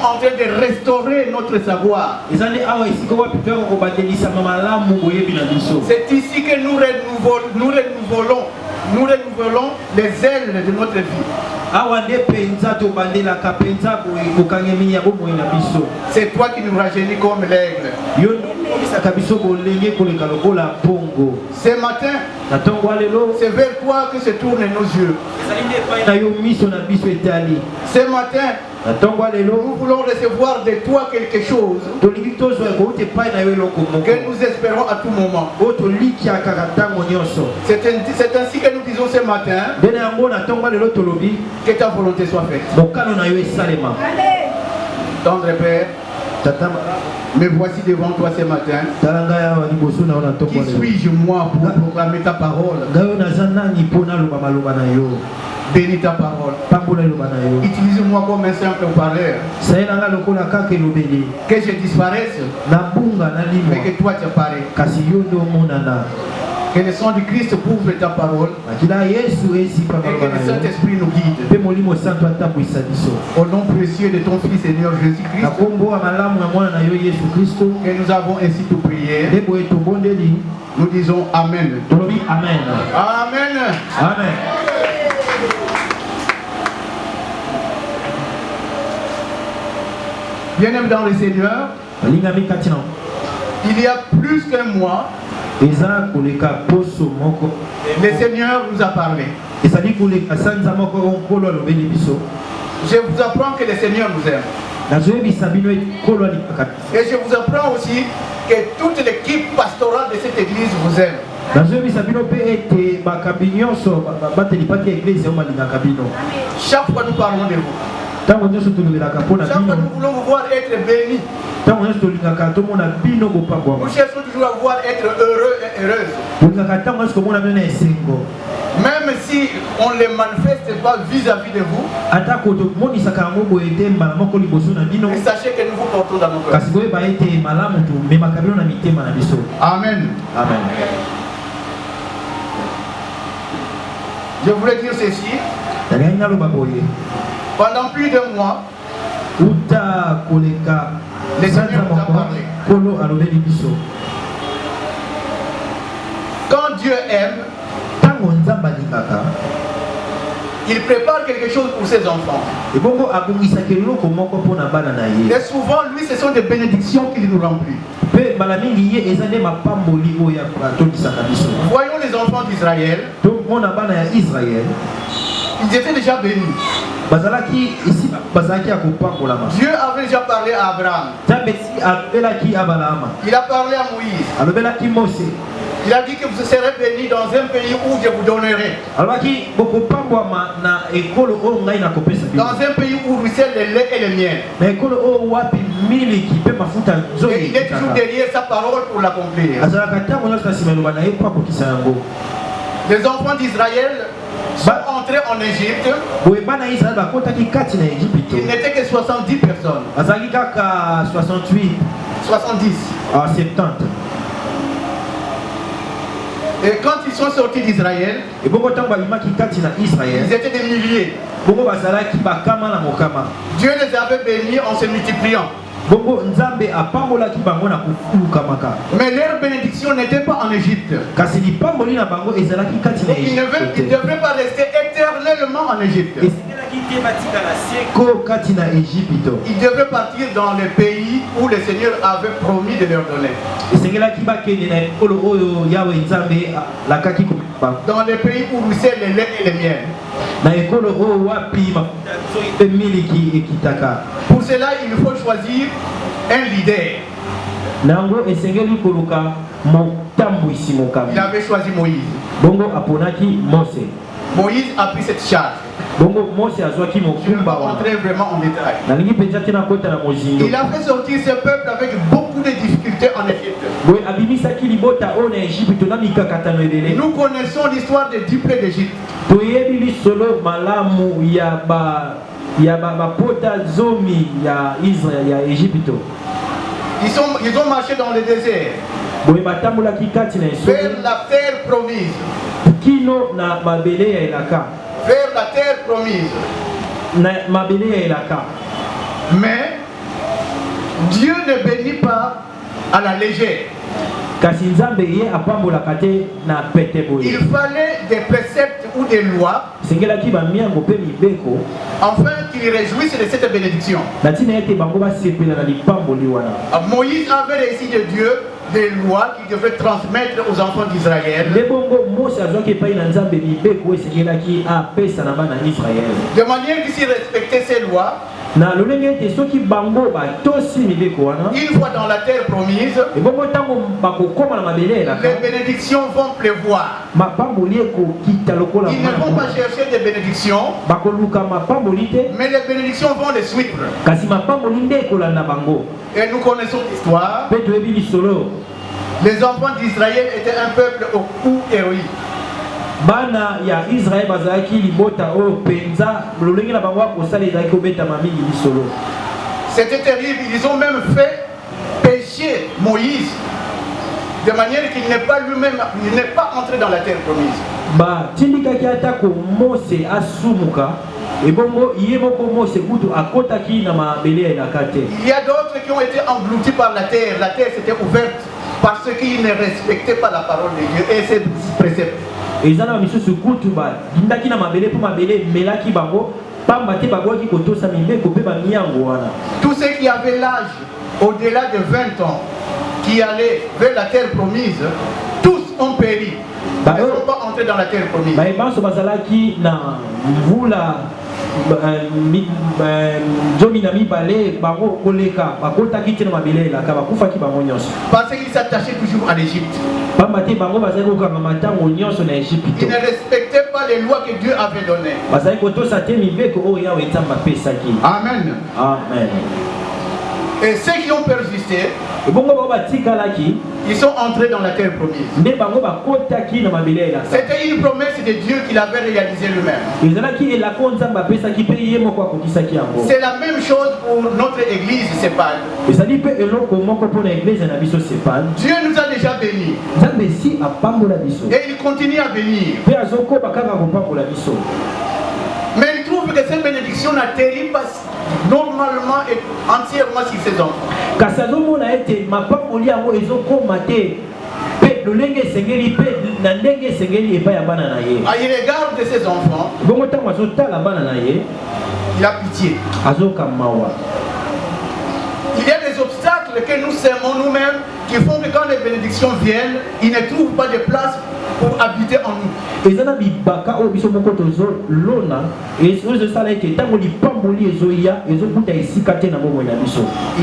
en train de restaurer notre savoir. C'est ici que nous renouvelons les ailes de notre vie. C'est toi qui nous rajeunis comme l'aigle. Ce matin, c'est vers toi que se tournent nos yeux. Ce matin, nous voulons recevoir de toi quelque chose que nous espérons à tout moment. C'est ainsi que nous disons ce matin que ta volonté soit faite. Tendre Père, me voici devant toi ce matin. Qui suis-je moi pour proclamer ta parole? Bénis ta parole. Utilise-moi comme un simple parleur. Que je disparaisse, mais que toi tu apparais. Que le sang du Christ couvre ta parole. Et que le Saint-Esprit nous guide. Au nom précieux de ton Fils Seigneur Jésus-Christ, que nous avons ainsi tout prié. Nous disons Amen. Amen. Amen. Amen. Bien-aimés dans le Seigneur, il y a plus qu'un mois, le Seigneur nous a parlé. Je vous apprends que le Seigneur nous aime. Et je vous apprends aussi que toute l'équipe pastorale de cette église vous aime. Chaque fois nous parlons de vous. Chaque fois nous voulons vous voir être bénis. Nous cherchons toujours à vous voir être heureux et heureuse. Même si on ne les manifeste pas vis-à-vis de vous, sachez que nous vous portons dans nos cœurs. Amen. Amen. Je voulais dire ceci. Pendant plus d'un mois, le Seigneur nous a parlé. Quand Dieu aime, il prépare quelque chose pour ses enfants. Et souvent, lui, ce sont des bénédictions qu'il nous remplit. Voyons les enfants d'Israël. Ils étaient déjà bénis. Dieu avait déjà parlé à Abraham. Il a parlé à Moïse. Il a dit que vous serez bénis dans un pays où je vous donnerai. Dans un pays où ruisselle le lait et le miel. Et il est toujours derrière sa parole pour l'accomplir. Les enfants d'Israël sont entrés en Égypte. Il n'était que 70 personnes. 70. 70. Et quand ils sont sortis d'Israël, ils étaient des milliers. Dieu les avait bénis en se multipliant. Mais leur bénédiction n'était pas en Égypte. Ils ne devraient pas rester éternellement en Égypte. Ils devraient partir dans les pays où le Seigneur avait promis de leur donner. Dans les pays où ruisselle le lait et le miel. Pour cela, il faut choisir un leader. Il avait choisi Moïse. Moïse a pris cette charge. Je ne vais pas rentrer vraiment en détail. Il a fait sortir ce peuple avec beaucoup de difficultés en Égypte. Nous connaissons l'histoire des 10 plaies d'Égypte. Ils ont marché dans le désert vers la terre promise. Vers la terre promise. Mais Dieu ne bénit pas à la légère. Il fallait des préceptes ou des lois afin qu'ils réjouissent de cette bénédiction. Moïse avait reçu de Dieu des lois qu'il devait transmettre aux enfants d'Israël. De manière qu'ils respectaient ces lois. Une fois dans la terre promise, les bénédictions vont pleuvoir. Ils ne vont pas chercher des bénédictions, mais les bénédictions vont les suivre. Et nous connaissons l'histoire. Les enfants d'Israël étaient un peuple au cou héroïque. Bana ya Israël bazaki libota o penza lolenge na bango akosala ezaki obeta mamingi bisolo. C'était terrible, ils ont même fait pécher Moïse de manière qu'il n'est pas lui-même, il n'est pas entré dans la terre promise. Ba tindika ki atako Mose asumuka ebongo yeboko Mose kutu akotaki na mabele na kate. Il y a d'autres qui ont été engloutis par la terre s'était ouverte parce qu'ils ne respectaient pas la parole de Dieu et ses préceptes. Et ça, nous sommes kutu ba ndaki na mabele pour mabele melaki bango pamba te bango ki kotosa mimbe kope ba miyango wana. Tous ceux qui avaient l'âge au-delà de 20 ans qui allaient vers la terre promise, tous ont péri. Ils ne sont pas entrés dans la terre promise. Ba ebanso bazalaki na mvula Jominami balé bango koleka bakotaki tina mabele la ka bakufaki bango nyonso. Parce qu'ils s'attachaient toujours à l'Égypte. Ils ne respectaient pas les lois que Dieu avait données. Amen. Amen. Et ceux qui ont persisté, ils sont entrés dans la terre promise. C'était une promesse de Dieu qu'il avait réalisée lui-même. C'est la même chose pour notre église Sepal. Dieu nous a déjà bénis. Et il continue à bénir. Mais il trouve que cette bénédiction n'atterrit pas normalement et entièrement sur ses enfants. Il regarde ses enfants. Il a pitié. Il y a des obstacles que nous sermons nous-mêmes qui font que quand les bénédictions viennent, ils ne trouvent pas de place pour habiter en nous. Il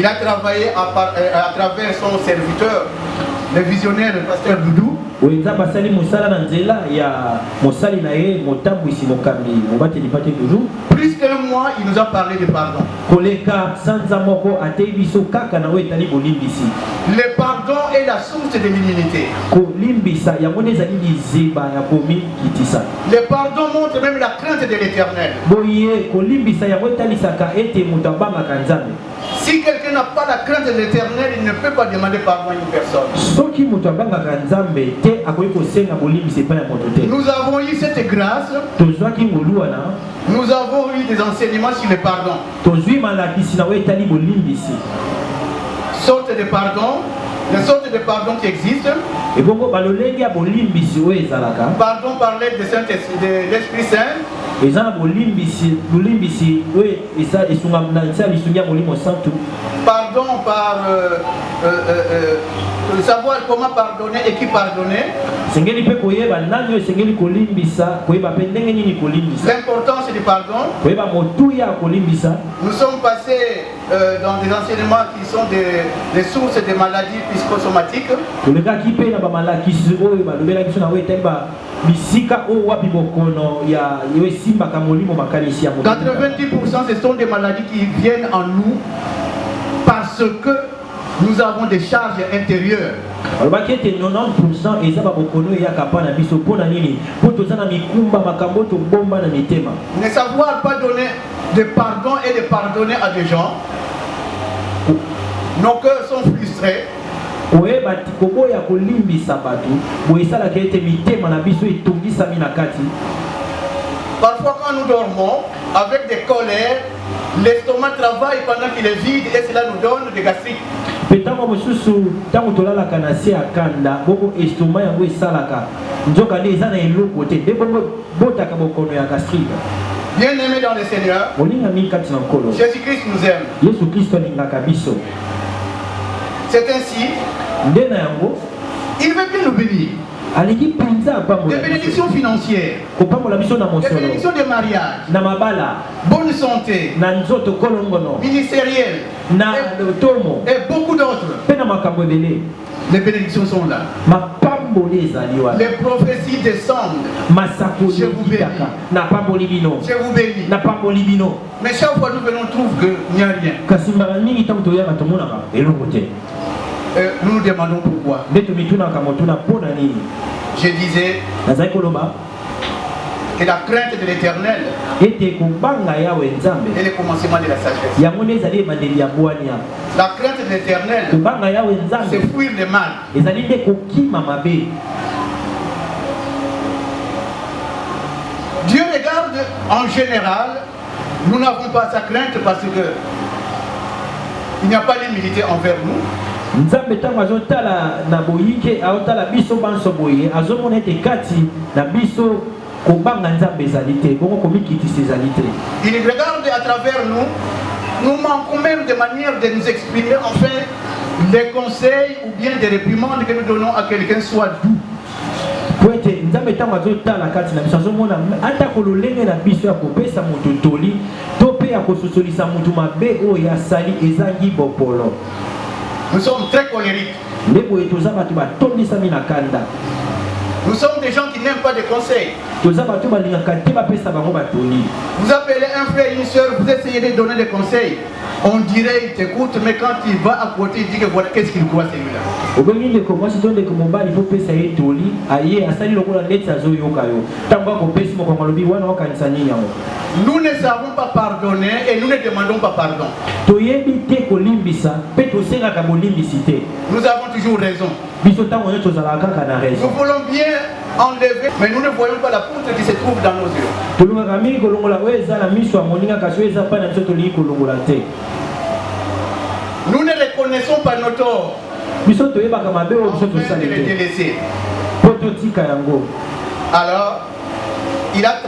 a travaillé à travers son serviteur, le visionnaire, le pasteur Doudou. Plus qu'un mois, il nous a parlé de pardon. Le pardon est la source de l'immunité. Le pardon montre même la crainte de l'Éternel. Si quelqu'un n'a pas la crainte de l'Éternel, il ne peut pas demander pardon à une personne. Nous avons eu cette grâce. Nous avons eu des enseignements sur le pardon. Sorte de pardon, les sortes de pardon qui existent. Pardon par l'aide de l'Esprit Saint. Pardon par savoir comment pardonner et qui pardonner. L'importance du pardon. Nous sommes passés dans des enseignements qui sont des sources de maladies psychosomatiques. 90% ce sont des maladies qui viennent en nous parce que nous avons des charges intérieures. Ne savoir pas donner de pardon et de pardonner à des gens, nos cœurs sont frustrés. Parfois quand nous dormons avec des colères, L'estomac travaille pendant qu'il est vide et cela nous donne des gastriques. Petango mosusu tango tolala kana se akanda boko estomac yango esalaka nzoka nde eza na eloko te nde bongo botaka bokono ya gastrique. Bien-aimés dans le Seigneur, Jésus-Christ nous aime. Yesu Kristo alingaka biso. C'est ainsi. Nde na yango il veut bien nous bénir. Des bénédictions financières, des bénédictions de mariage, bonne santé, ministérielle, et beaucoup d'autres. Les bénédictions sont là. Les prophéties descendent. Je vous bénis. Je vous bénis. Mais chaque fois nous venons, on trouve qu'il n'y a rien. Nous nous demandons pourquoi. Je disais que la crainte de l'Éternel est le commencement de la sagesse. La crainte de l'Éternel, c'est fuir le mal. Dieu regarde en général, nous n'avons pas sa crainte parce que il n'y a pas d'humilité envers nous. Nzambe tango azotala na boyike aotala biso banso boye azomona ete kati na biso kobanga nzambe ezali te bongo komikitisa ezali te. Il regarde à travers nous manquons même de manière de nous exprimer, enfin les conseils ou bien des réprimandes que nous donnons à quelqu'un soit doux. Po ete nzambe tango azotala kati na biso azomona ata kololenge na biso ya kopesa moto toli to pe ya kososolisa moto mabe oyo asali ezangi bopolo. Nous sommes très colériques. Nous sommes des gens qui n'aiment pas de conseils. Vous appelez un frère et une soeur, vous essayez de donner des conseils. On dirait il t'écoute, mais quand il va à côté, il dit que voilà, qu'est-ce qu'il croit celui-là. Nous ne savons pas pardonner et nous ne demandons pas pardon. Nous avons toujours raison. Nous voulons bien enlever, mais nous ne voyons pas la poutre qui se trouve dans nos yeux. Nous ne reconnaissons pas nos torts. Enfin de les délaisser. Alors, il a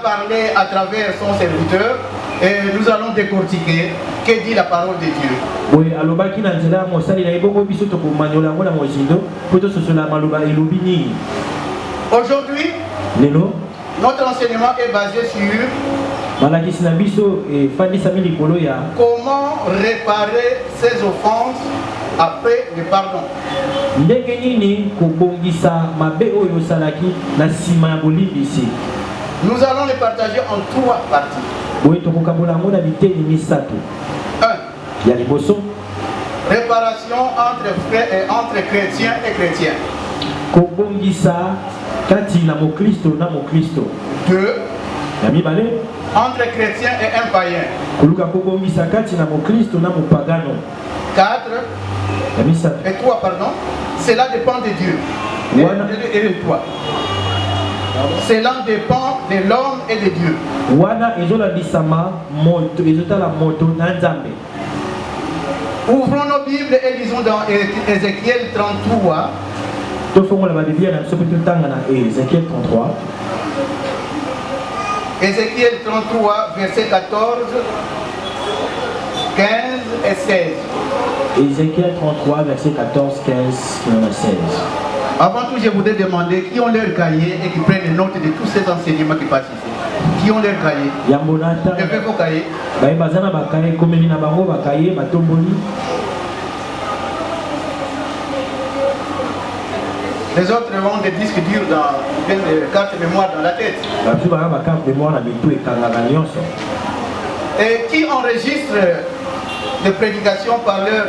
parlé à travers son serviteur et nous allons décortiquer que dit la parole de Dieu. Aujourd'hui, notre enseignement est basé sur comment réparer ses offenses après le pardon. Nous allons les partager en 3 parties. 1. Réparation entre chrétiens et chrétiens. 2. Entre chrétiens et un païen. 4. Et 3, pardon. Cela dépend de Dieu et de toi. Cela dépend de l'homme et de Dieu. Ouvrons nos Bibles et lisons dans Ézéchiel 33. Ézéchiel 33, verset 14, 15 et 16. Ézéchiel 33, verset 14, 15 et 16. Avant tout, je voudrais demander qui ont leur cahier et qui prennent note de tous ces enseignements qui passent ici. Qui ont leur cahier? Levez vos cahiers. Les autres ont des disques durs dans des cartes mémoire dans la tête. Et qui enregistre les prédications par leurs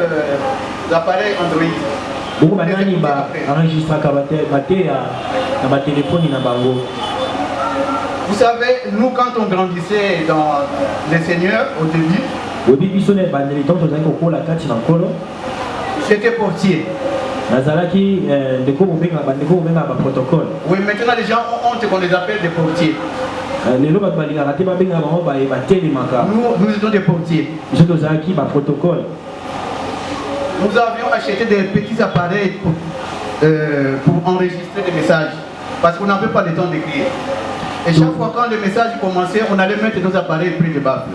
appareils Android. Vous savez, nous quand on grandissait dans le Seigneur au début, j'étais portier. Oui, maintenant les gens ont honte qu'on les appelle des portiers. Nous étions des portiers. Nous avions acheté des petits appareils pour enregistrer des messages. Parce qu'on n'avait pas le temps d'écrire. Et chaque fois quand le message commençait, on allait mettre nos appareils près de baffle.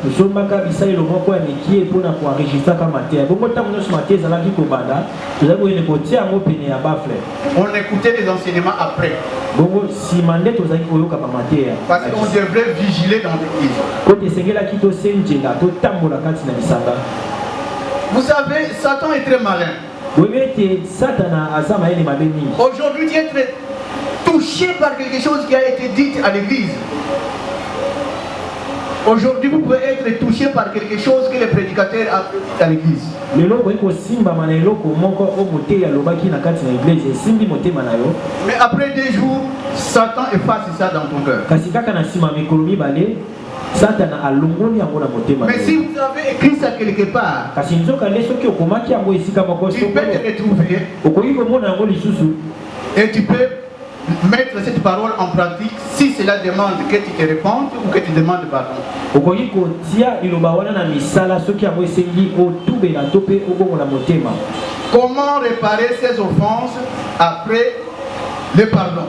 On écoutait les enseignements après. Parce qu'on devrait vigiler dans l'église. Vous savez, Satan est très malin. Aujourd'hui, tu es très touché par quelque chose qui a été dit à l'église. Aujourd'hui, vous pouvez être touché par quelque chose que le prédicateur a dit à l'église. Mais après 2 jours, Satan efface ça dans ton cœur. Mais si vous avez écrit ça quelque part, tu peux te retrouver et tu peux mettre cette parole en pratique si cela demande que tu te répondes ou que tu demandes pardon. Comment réparer ces offenses après le pardon?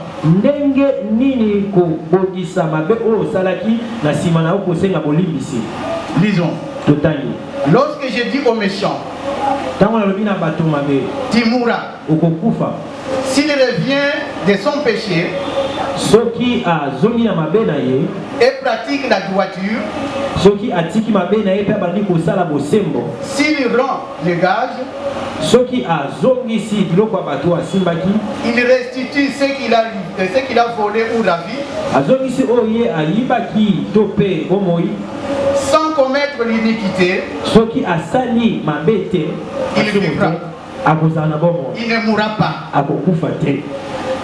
Lisons. Lorsque je dis aux méchants, tu mourras, s'il revient de son péché et pratique la droiture, s'il rend le gage, il restitue ce qu'il a volé ou ravi, sans commettre l'iniquité, il vivra. Il ne mourra pas.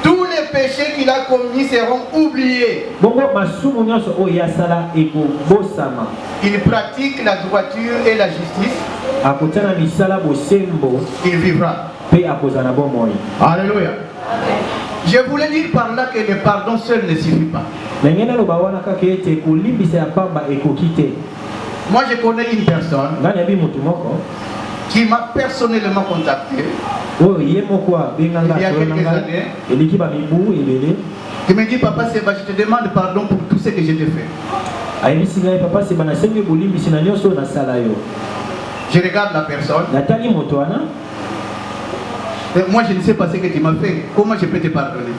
Tous les péchés qu'il a commis seront oubliés. Il pratique la droiture et la justice. Il vivra. Alléluia. Je voulais dire par là que le pardon seul ne suffit pas. Moi je connais une personne qui m'a personnellement contacté il y a quelques années, qui me dit papa Seba, je te demande pardon pour tout ce que je t'ai fait. Je regarde la personne. Et moi je ne sais pas ce que tu m'as fait. Comment je peux te pardonner?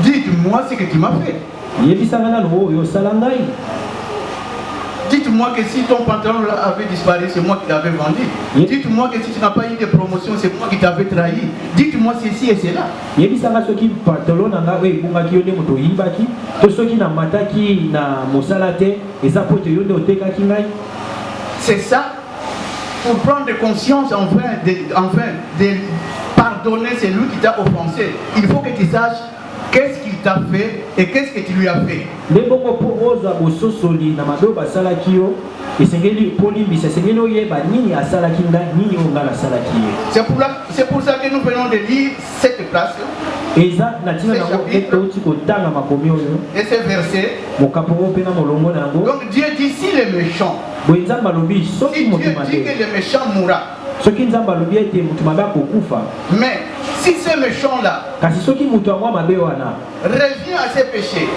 Dites-moi ce que tu m'as fait. Dites-moi que si ton pantalon avait disparu, c'est moi qui l'avais vendu. Dites-moi que si tu n'as pas eu de promotion, c'est moi qui t'avais trahi. Dites-moi ceci et cela. C'est ça, pour prendre conscience enfin de pardonner celui qui t'a offensé. Il faut que tu saches qu'est-ce qu'il t'a fait et qu'est-ce que tu lui as fait. C'est pour ça que nous venons de lire cette place et ce verset. Donc Dieu dit si les méchants, si Dieu dit que les méchants mourra, mais si ce méchant-là revient à ses péchés,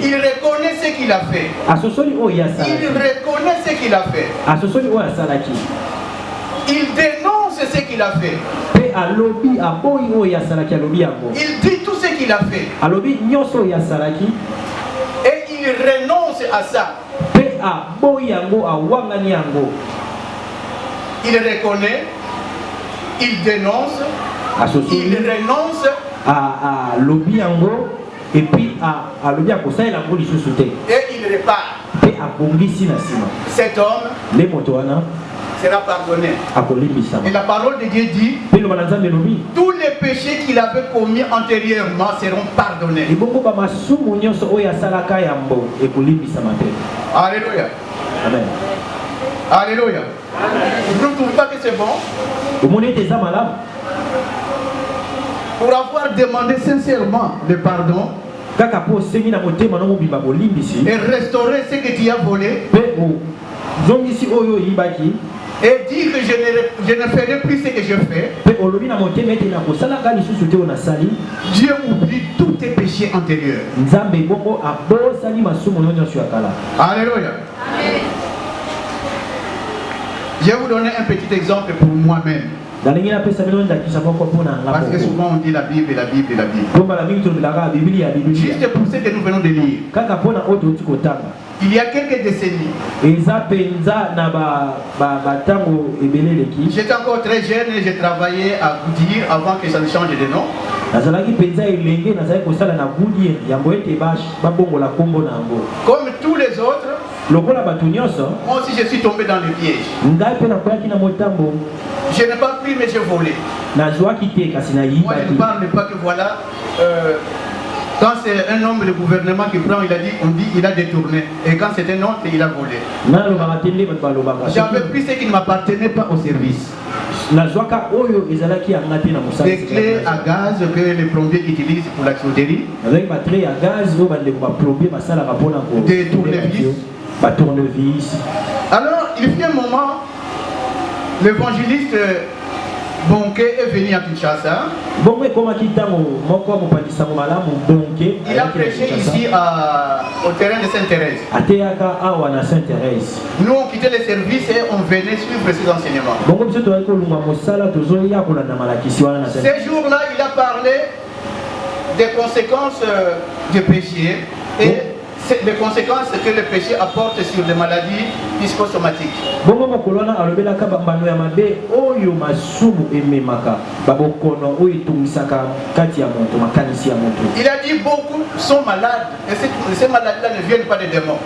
il reconnaît ce qu'il a fait. Il reconnaît ce qu'il a fait. Il dénonce ce qu'il a fait. Il dit tout ce qu'il a fait. Et il renonce à ça. Il reconnaît, il dénonce, il renonce et puis et il répare. Cet homme sera pardonné. Et la parole de Dieu dit tous les péchés qu'il avait commis antérieurement seront pardonnés. Alléluia. Amen. Alléluia. Vous ne trouvez pas que c'est bon? Pour avoir pouvoir demander sincèrement le pardon et restaurer ce que tu as volé et dire que je ne ferai plus ce que je fais. Dieu oublie tous tes péchés antérieurs. Alléluia. Je vais vous donner un petit exemple pour moi-même. Parce que souvent on dit la Bible et la Bible et la Bible. Juste pour ce que nous venons de lire. Il y a quelques décennies, j'étais encore très jeune et j'ai travaillé à Goodyear avant que ça ne change de nom. Comme tous les autres, moi aussi je suis tombé dans le piège. Je n'ai pas pris mais j'ai volé. Moi je ne parle pas que voilà. Quand c'est un homme, le gouvernement qui prend, on dit il a détourné. Et quand c'est un autre, il a volé. J'avais pris ce qui ne m'appartenait pas au service. Des clés à gaz que les plombiers utilisent pour la chauderie. Des tournevis. Alors, il y a un moment, l'évangéliste Bonke est venu à Kinshasa. Il a prêché ici au terrain de Sainte-Thérèse. Nous on quittait les services et on venait suivre ses enseignements. Ces jours-là, il a parlé des conséquences du péché et les conséquences que le péché apporte sur les maladies psychosomatiques. Il a dit beaucoup sont malades et ces maladies-là ne viennent pas des démons.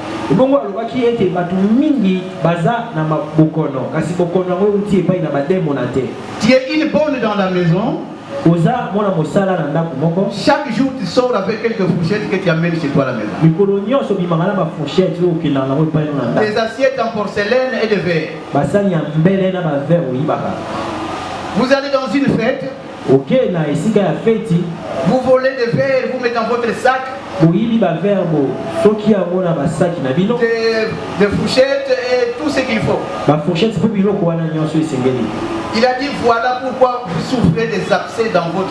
Tu es une bonne dans la maison. Chaque jour tu sors avec quelques fourchettes que tu amènes chez toi à la maison. Des assiettes en porcelaine et de verre. Vous allez dans une fête. Vous volez des verres, vous mettez dans votre sac. Des fourchettes et tout ce qu'il faut. Il a dit voilà pourquoi vous souffrez des abcès dans vos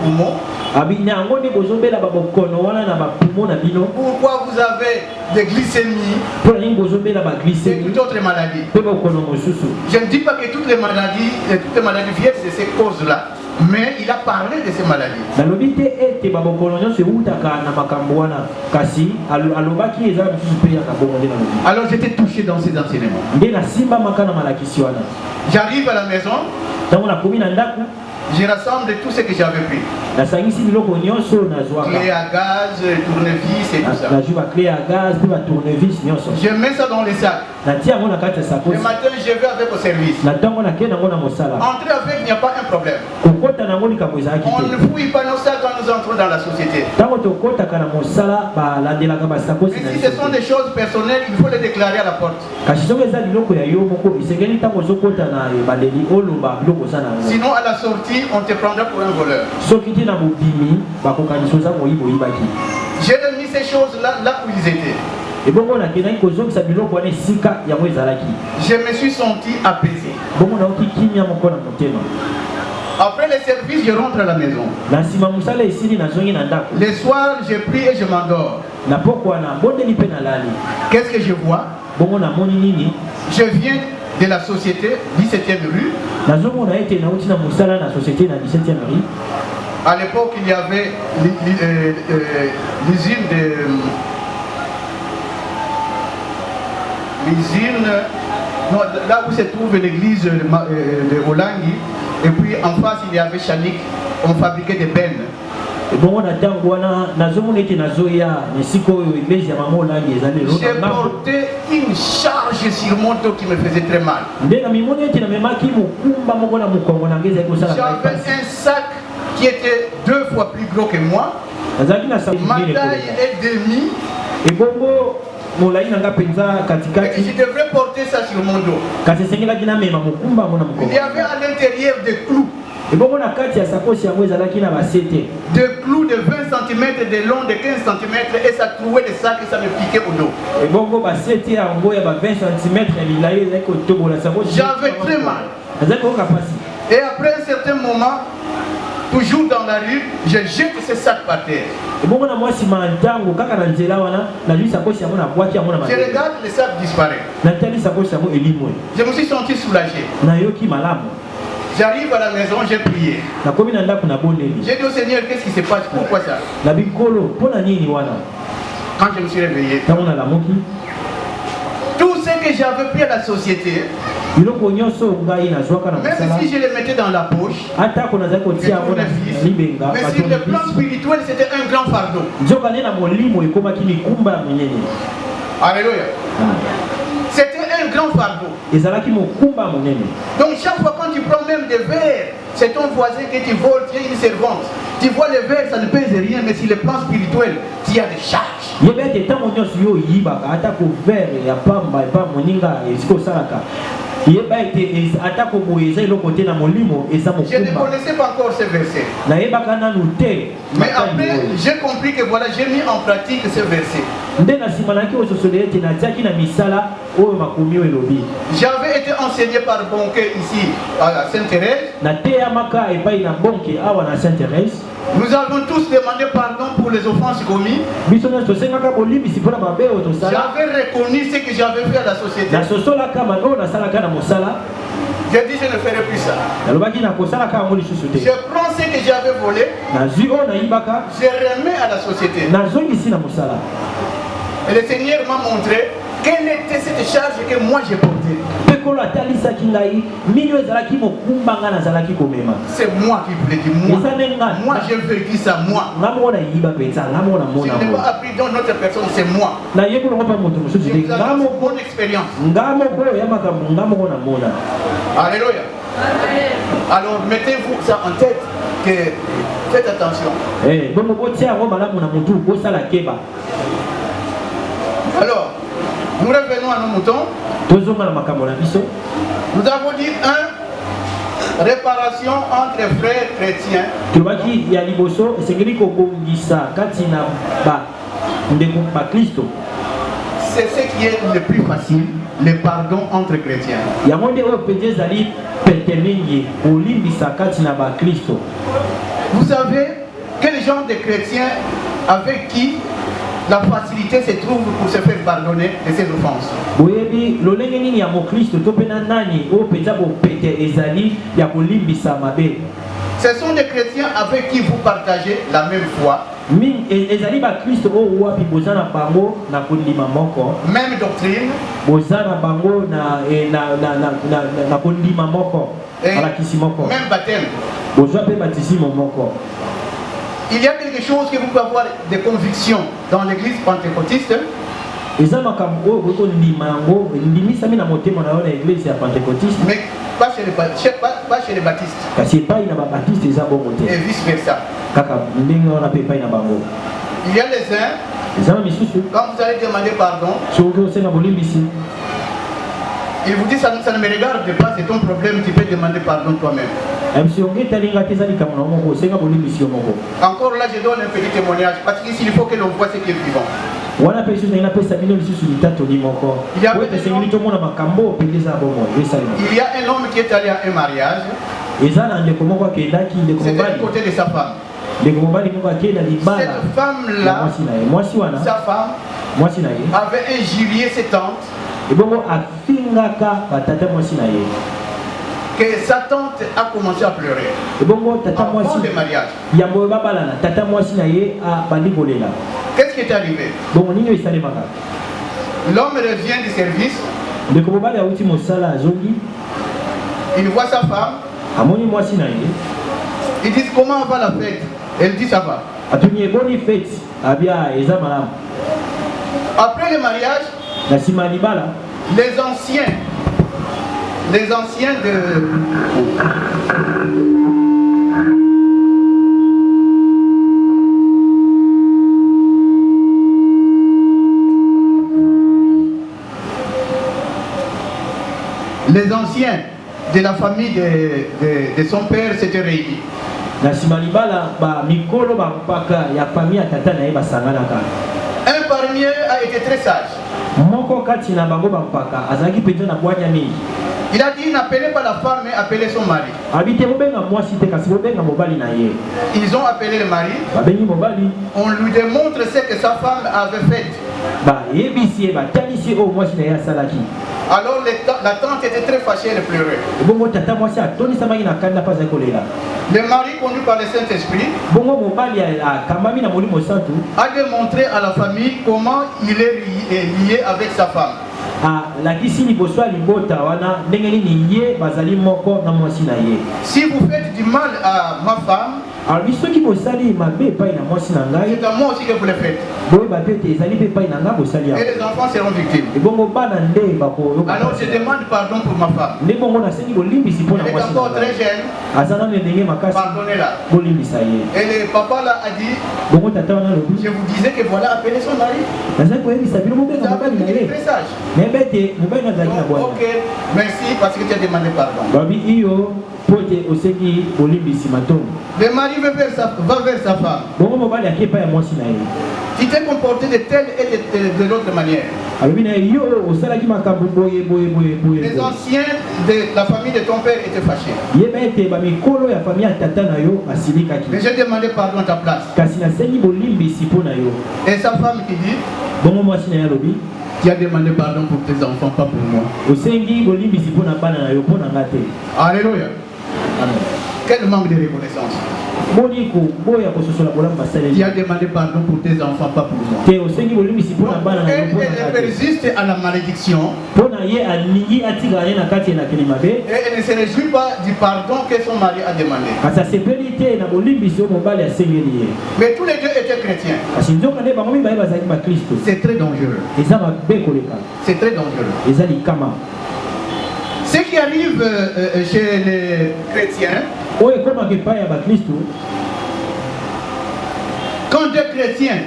poumons. Pourquoi vous avez des glycémies et toutes autres maladies. Je ne dis pas que toutes les maladies viennent de ces causes-là. Mais il a parlé de ces maladies. Alors j'étais touché dans ces enseignements. J'arrive à la maison. Je rassemble tout ce que j'avais pris. Clé à gaz, tournevis et tout ça. Je mets ça dans les sacs. Le matin, je vais avec au service. Entrer avec, il n'y a pas un problème. On ne fouille pas nos sacs quand nous entrons dans la société. Mais si ce sont des choses personnelles, il faut les déclarer à la porte. Sinon, à la sortie, on te prendra pour un voleur. J'ai remis ces choses-là là où ils étaient. Je me suis senti apaisé. Après les services, je rentre à la maison. Le soir, je prie et je m'endors. Qu'est-ce que je vois? Je viens de la société 17e rue. À l'époque, il y avait l'usine là où se trouve l'église de Olangui. Et puis en face, il y avait Chanik. On fabriquait des bennes. J'ai porté une charge sur mon dos qui me faisait très mal. J'avais un sac qui était 2 fois plus gros que moi. Ma taille est demi. Et je devrais porter ça sur mon dos. Il y avait à l'intérieur des clous. de clous de 20 cm de long, de 15 cm, et ça trouait des sacs et ça me piquait au dos. J'avais très mal. Et après un certain moment, toujours dans la rue, je jette ces sacs par terre. Je regarde, les sacs disparaissent. Je me suis senti soulagé. J'arrive à la maison, j'ai prié. J'ai dit au Seigneur, qu'est-ce qui se passe? Pourquoi ça? Quand je me suis réveillé, tout ce que j'avais pris à la société, même si je les mettais dans la poche, mais sur le plan spirituel, c'était un grand fardeau. Alléluia. C'était un grand fardeau. Donc chaque fois quand tu prends même des verres, c'est ton voisin que tu voles, tu es une servante. Tu vois les verres, ça ne pèse rien, mais sur le plan spirituel, tu as des charges. Je ne connaissais pas encore ce verset. Mais après, j'ai compris que voilà, j'ai mis en pratique ce verset. J'avais été enseigné par Bonquet ici à Sainte-Thérèse. Nous avons tous demandé pardon pour les offenses commises. J'avais reconnu ce que j'avais fait à la société. J'ai dit je ne ferai plus ça. Je prends ce que j'avais volé. Je remets à la société. Et le Seigneur m'a montré quelle était cette charge que moi j'ai portée. C'est moi qui voulais dire moi. Moi j'ai vécu ça, moi. Je n'ai pas appris dans notre personne, c'est moi. J'ai une bonne expérience. Alléluia. Alors mettez-vous ça en tête que faites attention. Alors, nous revenons à nos moutons. Nous avons dit réparation entre frères chrétiens. C'est ce qui est le plus facile, le pardon entre chrétiens. Vous savez quel genre de chrétiens avec qui la facilité se trouve pour se faire pardonner de ses offenses? Ce sont des chrétiens avec qui vous partagez la même foi, même doctrine, et même baptême. Il y a quelque chose que vous pouvez avoir des convictions dans l'église pentecôtiste. Mais pas chez les baptistes. Et vice versa. Il y a les uns, quand vous allez demander pardon, il vous dit ça ne me regarde pas, c'est ton problème, tu peux demander pardon toi-même. Encore là, je donne un petit témoignage parce qu'ici il faut que l'on voit ce qui est vivant. Il y a un homme qui est allé à un mariage. C'était du côté de sa femme. Cette femme-là, sa femme, avait injurié ses tantes. Que sa tante a commencé à pleurer avant le mariage. Qu'est-ce qui est arrivé? L'homme revient du service. Il voit sa femme. Ils disent comment va la fête? Elle dit ça va. Après le mariage, les anciens de de la famille de son père s'étaient réunis. Un parmi eux a été très sage. Il a dit n'appelez pas la femme mais appelez son mari. Ils ont appelé le mari. On lui démontre ce que sa femme avait fait. Alors la tante était très fâchée, elle pleurait. Le mari conduit par le Saint-Esprit a démontré à la famille comment il est lié avec sa femme. Si vous faites du mal à ma femme, c'est à moi aussi que vous le faites. Et les enfants seront victimes. Alors je demande pardon pour ma femme. Elle est encore très jeune. Pardonnez-la. Et le papa là a dit, je vous disais que voilà, appelez son mari. Il est très sage. Ok, merci parce que tu as demandé pardon. Le mari va vers sa femme. Tu t'es comporté de telle et de l'autre manière. Les anciens de la famille de ton père étaient fâchés. Mais j'ai demandé pardon à ta place. Et sa femme qui dit, tu as demandé pardon pour tes enfants, pas pour moi. Alléluia. Amen. Quel manque de reconnaissance. Tu as demandé pardon pour tes enfants, pas pour moi. Elle persiste à la malédiction. Et elle ne se réjouit pas du pardon que son mari a demandé. Mais tous les deux étaient chrétiens. C'est très dangereux. C'est très dangereux. Ce qui arrive chez les chrétiens, quand deux chrétiens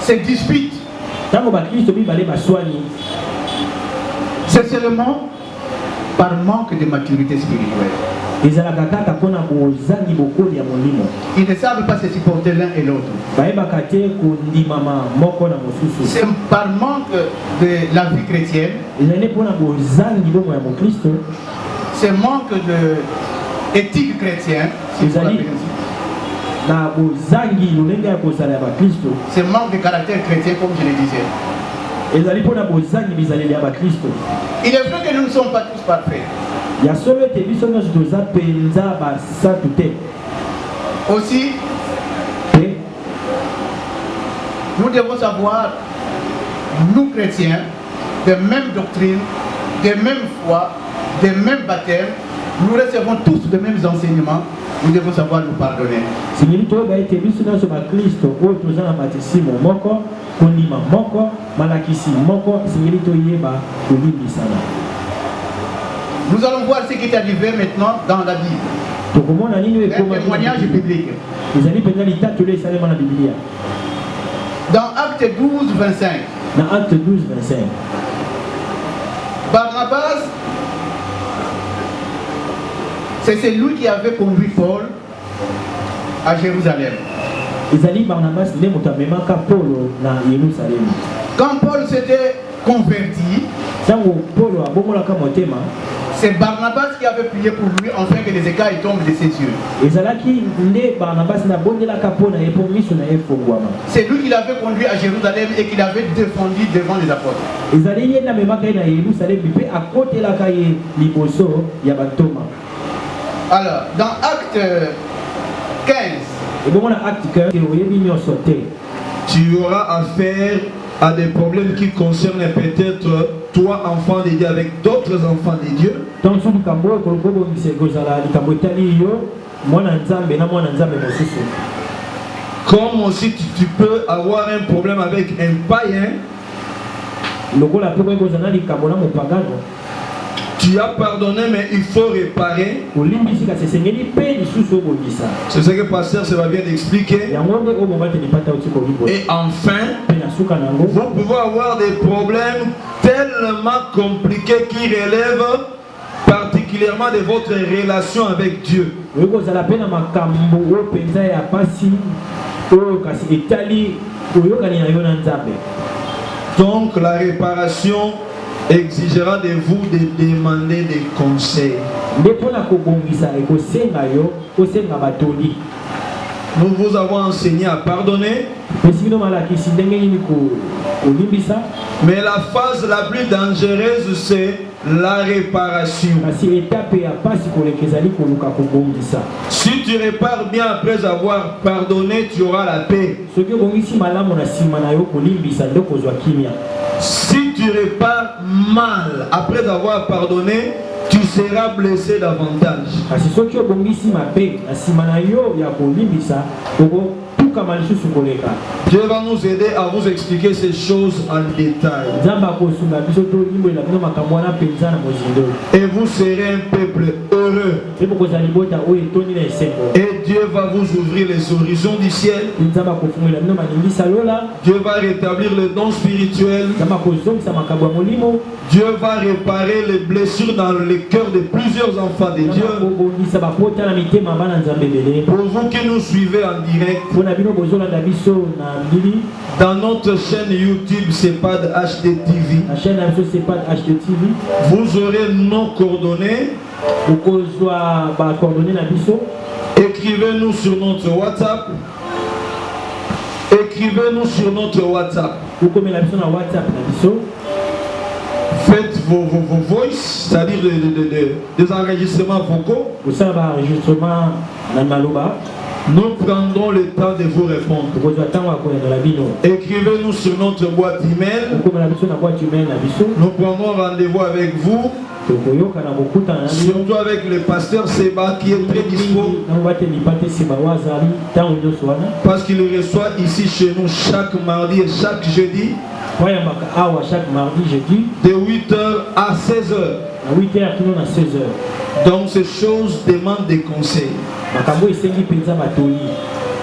se disputent, c'est seulement par manque de maturité spirituelle. Ils ne savent pas se supporter l'un et l'autre. C'est par manque de la vie chrétienne. C'est manque d'éthique chrétienne. C'est manque de caractère chrétien, comme je le disais. Il est vrai que nous ne sommes pas tous parfaits. Aussi, nous devons savoir, nous chrétiens, des mêmes doctrines, des mêmes foi, des mêmes baptêmes, nous recevons tous les mêmes enseignements, nous devons savoir nous pardonner. Nous allons voir ce qui est arrivé maintenant dans la Bible. Un témoignage biblique. Dans Acte 12, 25. Barnabas, c'est celui qui avait conduit Paul à Jérusalem. Quand Paul s'était converti, c'est Barnabas qui avait prié pour lui afin que les écailles tombent de ses yeux. C'est lui qui l'avait conduit à Jérusalem et qui l'avait défendu devant les apôtres. Alors, dans Acte 15, tu auras affaire à des problèmes qui concernent peut-être toi, enfant de Dieu, avec d'autres enfants de Dieu. Comme aussi tu peux avoir un problème avec un païen. Tu as pardonné, mais il faut réparer. C'est ce que le pasteur va bien expliquer. Et enfin, vous pouvez avoir des problèmes tellement compliqués qui relèvent particulièrement particulièrement de votre relation avec Dieu. Donc la réparation exigera de vous de demander des conseils. Nous vous avons enseigné à pardonner. Mais la phase la plus dangereuse, c'est la réparation. Si tu répares bien après avoir pardonné, tu auras la paix. Si tu répares mal après avoir pardonné, tu seras blessé davantage. Dieu va nous aider à vous expliquer ces choses en détail. Et vous serez un peuple heureux. Et Dieu va vous ouvrir les horizons du ciel. Dieu va rétablir le don spirituel. Dieu va réparer les blessures dans le cœur de plusieurs enfants de Dieu. Pour vous qui nous suivez en direct, dans notre chaîne YouTube CEPAD HDTV, vous aurez nos coordonnées. Écrivez-nous sur notre WhatsApp. Écrivez-nous sur notre WhatsApp. Faites vos voices, c'est-à-dire des enregistrements vocaux. Nous prendrons le temps de vous répondre. Écrivez-nous sur notre boîte email. Nous prendrons rendez-vous avec vous. Surtout avec le pasteur Seba qui est très dispo. Parce qu'il reçoit ici chez nous chaque mardi et chaque jeudi. De 8h à 16h. Donc ces choses demandent des conseils.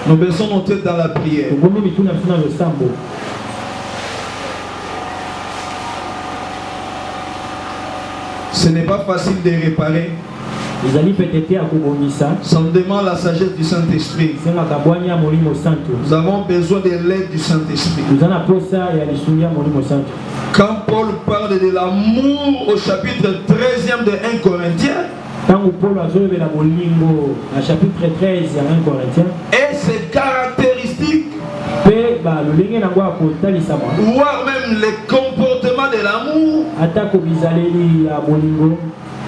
Nous baissons nos têtes dans la prière. Ce n'est pas facile de réparer. Ça nous demande la sagesse du Saint-Esprit. Nous avons besoin de l'aide du Saint-Esprit. Quand Paul parle de l'amour au chapitre 13e de 1 Corinthiens, et ses caractéristiques, voire même les comportements de l'amour,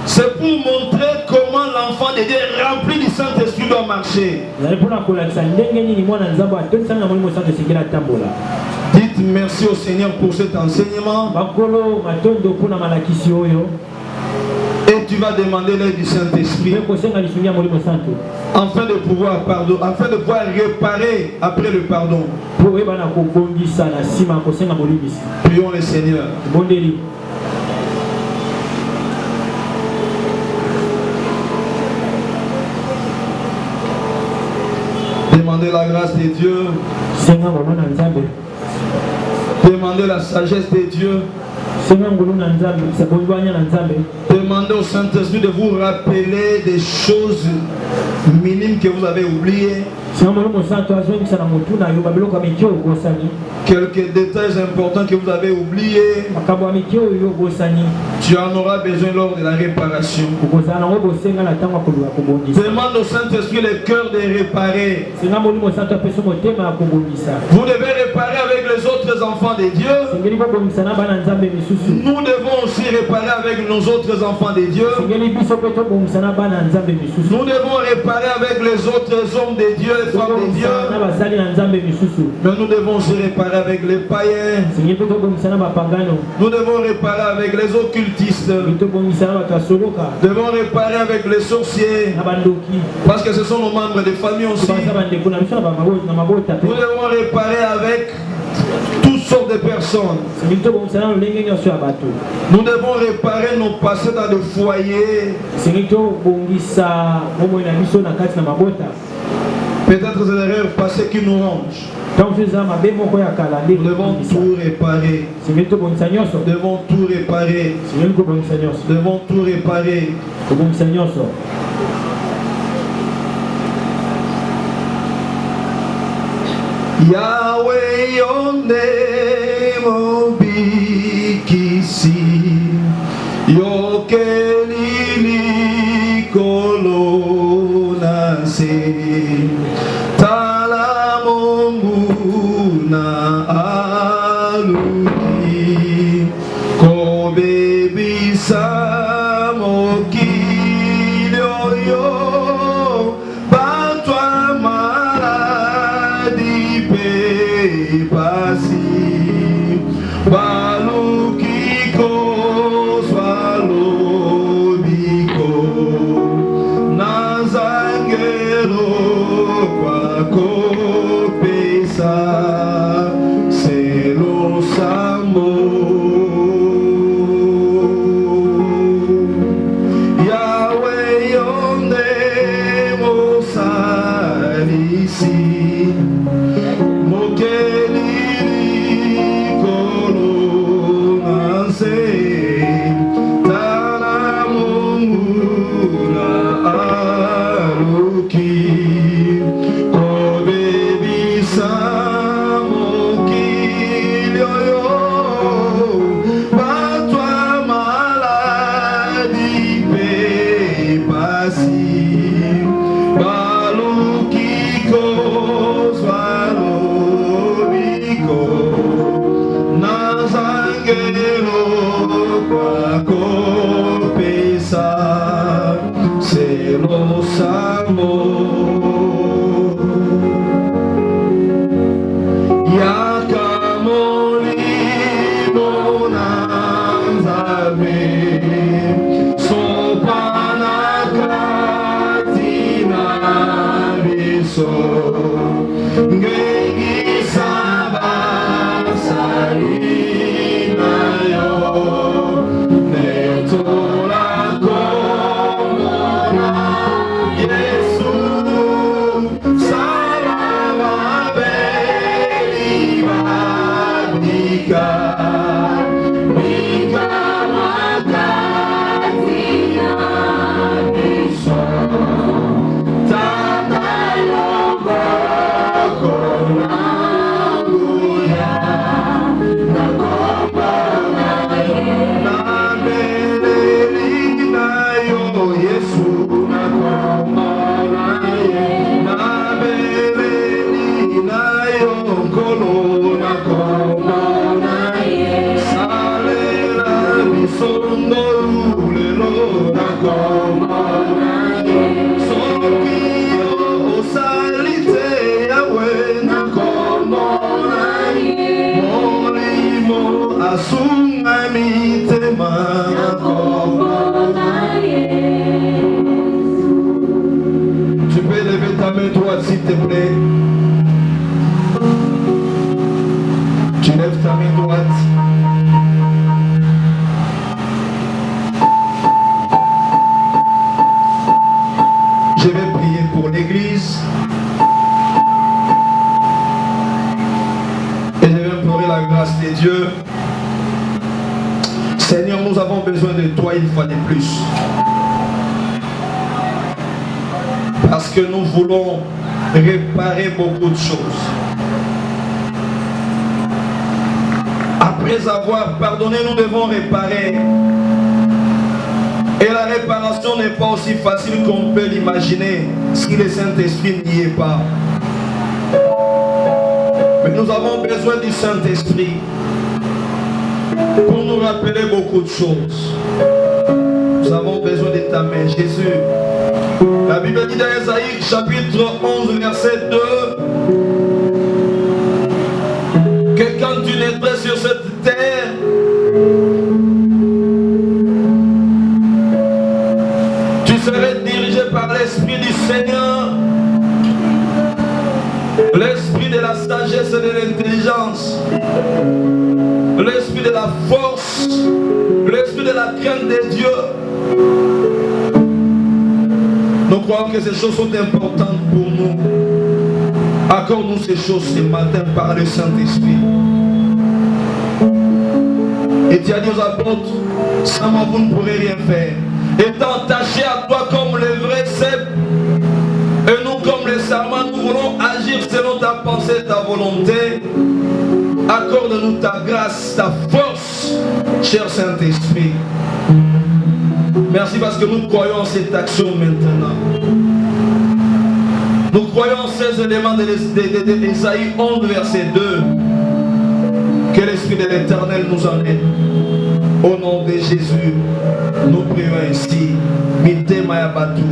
c'est pour montrer comment l'enfant de Dieu rempli du Saint-Esprit doit marcher. Dites merci au Seigneur pour cet enseignement. Et tu vas demander l'aide du Saint-Esprit afin de pouvoir pardonner, afin de pouvoir réparer après le pardon. Prions le Seigneur. Demandez la grâce de Dieu. Demandez la sagesse de Dieu. Demandez au Saint-Esprit de vous rappeler des choses minimes que vous avez oubliées. Quelques détails importants que vous avez oubliés. Tu en auras besoin lors de la réparation. Demande au Saint-Esprit le cœur de réparer. Vous devez réparer avec les autres enfants de Dieu. Nous devons aussi réparer avec nos autres enfants de Dieu. Nous devons réparer avec les autres hommes de Dieu et femmes de Dieu. Mais nous devons aussi réparer avec les païens. Nous devons réparer avec les occultistes. Nous devons réparer avec les sorciers. Parce que ce sont nos membres de famille aussi. Nous devons réparer avec toutes sortes de personnes. Nous devons réparer nos passés dans le foyer. Peut-être des erreurs passées qui nous rongent. Nous devons tout réparer. Nous devons tout réparer. Nous devons tout réparer. Yahweh, your name will be kisi. Your kelili kolonase. Tala mungu na aludi. Kobe bisa mokilio yo. Batwa maladi pasi. Balukiko swalobiko. Nazangero kwako pesa. Selo sambo. Yahweh yonde mosalisi. Tu peux lever ta main droite s'il te plaît. Tu lèves ta main droite. Je vais prier pour l'église. Et je vais implorer la grâce de Dieu. Seigneur, nous avons besoin de toi une fois de plus. Parce que nous voulons réparer beaucoup de choses. Après avoir pardonné, nous devons réparer. Et la réparation n'est pas aussi facile qu'on peut l'imaginer si le Saint-Esprit n'y est pas. Mais nous avons besoin du Saint-Esprit pour nous rappeler beaucoup de choses. Nous avons besoin de ta main, Jésus. La Bible dit dans Ésaïe chapitre 11 verset 2 que quand tu naîtrais sur cette terre, tu serais dirigé par l'Esprit du Seigneur, l'Esprit de la sagesse et de l'intelligence, l'Esprit de la force, l'Esprit de la crainte de Dieu. Nous croyons que ces choses sont importantes pour nous. Accorde-nous ces choses ce matin par le Saint-Esprit. Et tu as dit aux apôtres, sans moi vous ne pourrez rien faire. Étant attachés à toi comme les vrais cèpes, et nous comme les serments, nous voulons agir selon ta pensée, ta volonté. Accorde-nous ta grâce, ta force, cher Saint-Esprit. Merci parce que nous croyons en cette action maintenant. Nous croyons en ces éléments d'Ésaïe 11, verset 2. Que l'Esprit de l'Éternel nous en aide. Au nom de Jésus, nous prions ainsi. Mitema ya batu.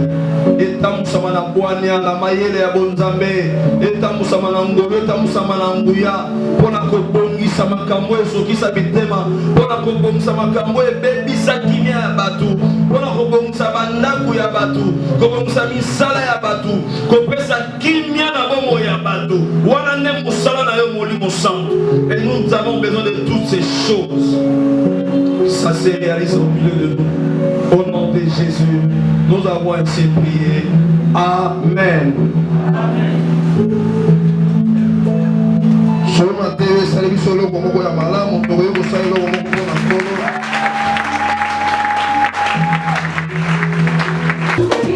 Eta musama na bwani na mayele ya bonzambe. Eta musama na ngolo, eta musama na nguya. Pona kobongisa makambo esokisa bitema. Pona kobongisa makambo ebebisa kimia ya batu. Pona kobongisa bandaku ya batu. Kobongisa misala ya batu. Kopesa kimia na bomo ya batu. Wana ne musala na yo molimo santo. Et nous avons besoin de toutes ces choses. Ça se réalise au milieu de nous. Au nom de Jésus, nous avons ainsi prié. Amen. Thank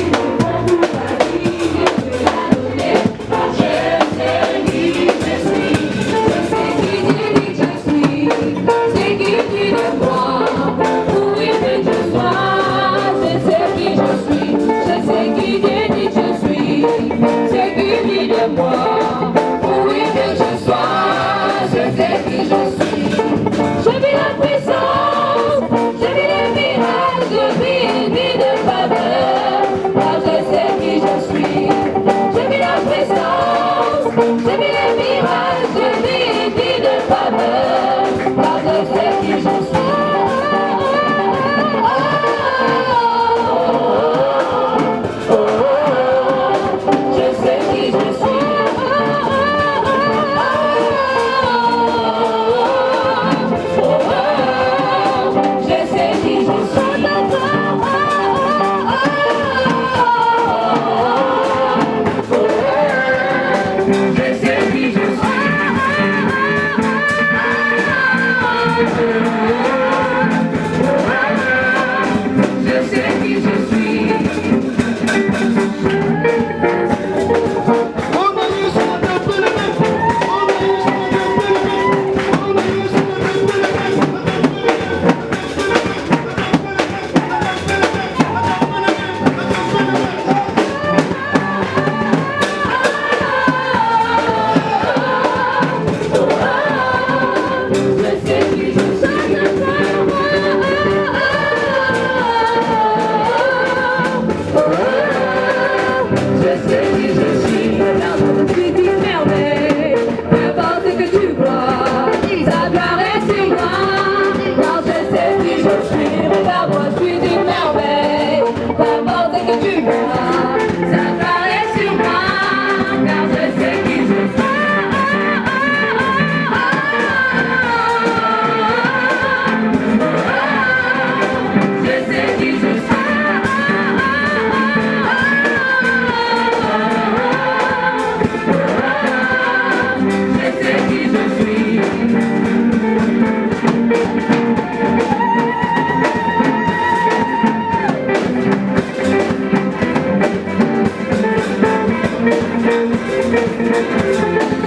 you.